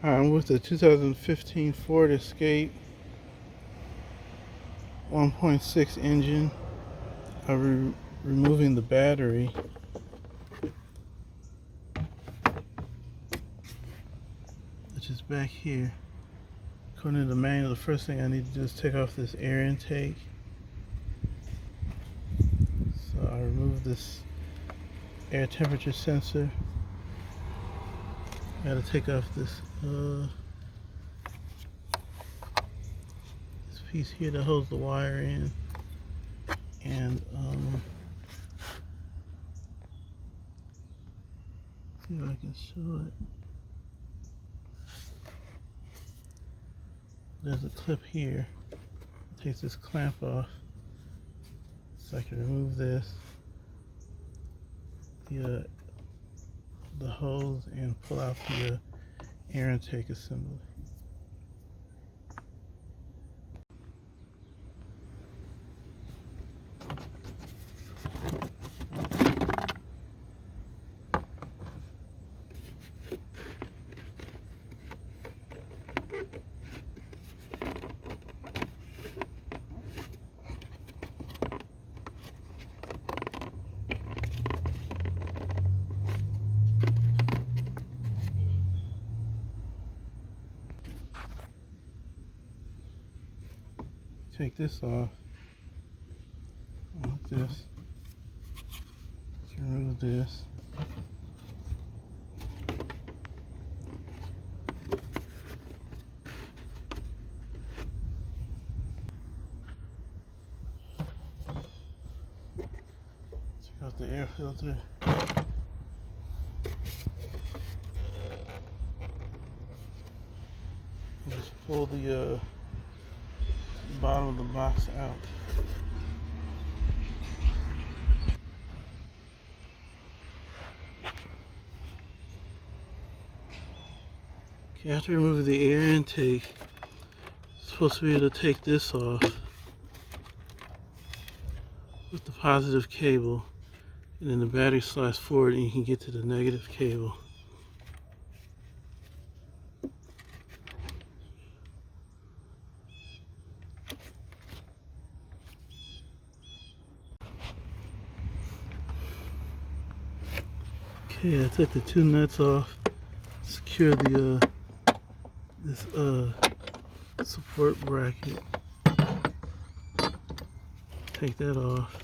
I'm with the 2015 Ford Escape 1.6 engine. I'm removing the battery. Which is back here. According to the manual, the first thing I need to do is take off this air intake. So I remove this air temperature sensor. Gotta take off this piece here that holds the wire in, and see if I can show it. There's a clip here. It takes this clamp off, so I can remove this, the hose, and pull out the air intake assembly. Take this off, like this. Remove this. Take out the air filter. Just pull the bottom of the box out. Okay, after removing the air intake, it's supposed to be able to take this off with the positive cable, and then the battery slides forward and you can get to the negative cable. Okay, I took the two nuts off, secure the this support bracket. Take that off.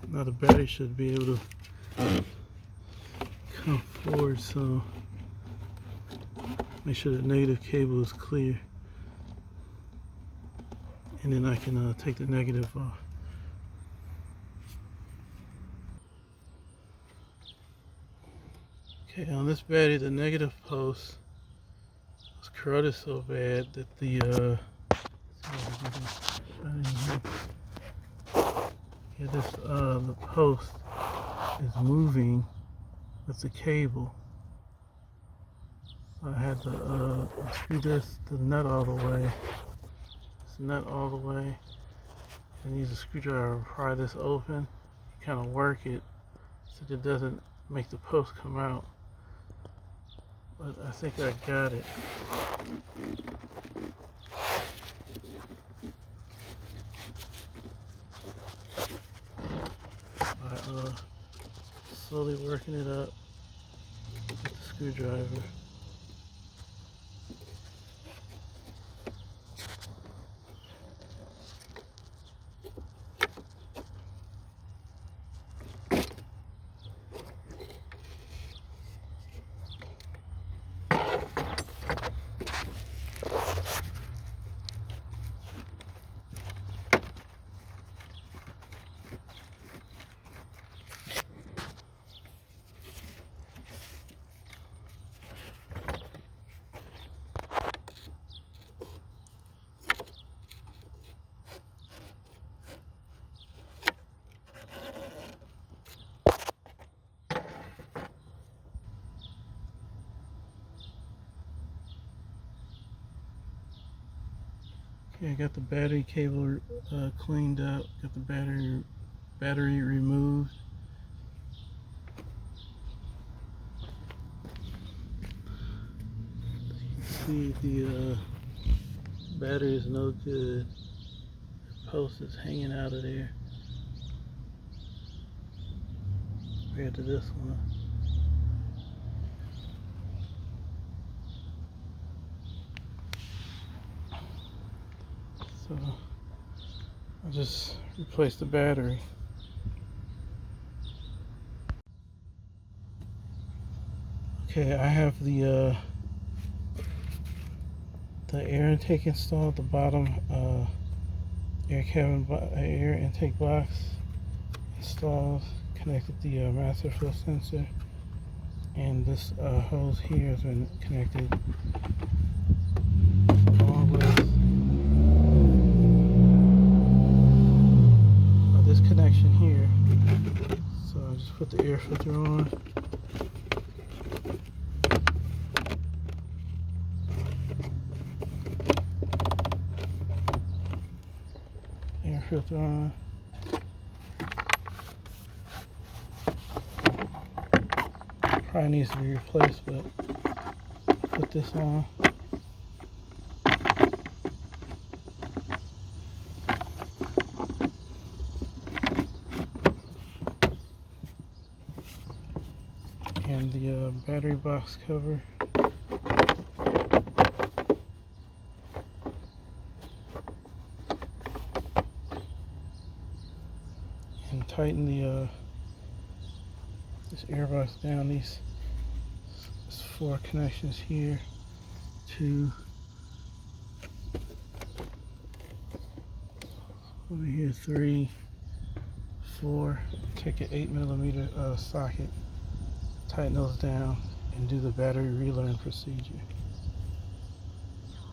Now the battery should be able to come forward, so make sure the negative cable is clear, and then I can take the negative off. Okay, on this battery, the negative post was corroded so bad that the post is moving with the cable. So I had to screw the nut all the way. This nut all the way. And use a screwdriver and pry this open. You kind of work it so that it doesn't make the post come out. But I think I got it. By slowly working it up with the screwdriver. Okay, I got the battery cable cleaned up, got the battery removed. see the battery is no good. The post is hanging out of there compared to this one. So I'll just replace the battery. Okay, I have the air intake installed, the bottom air intake box installed, connected the master flow sensor, and this hose here has been connected along with this connection here. So I just put the air filter on. Air filter on. Probably needs to be replaced, but put this on. And the battery box cover. And tighten the this air box down. These 4 connections here, 2 over here, 3, 4. Take an 8mm socket, tighten those down, and do the battery relearn procedure.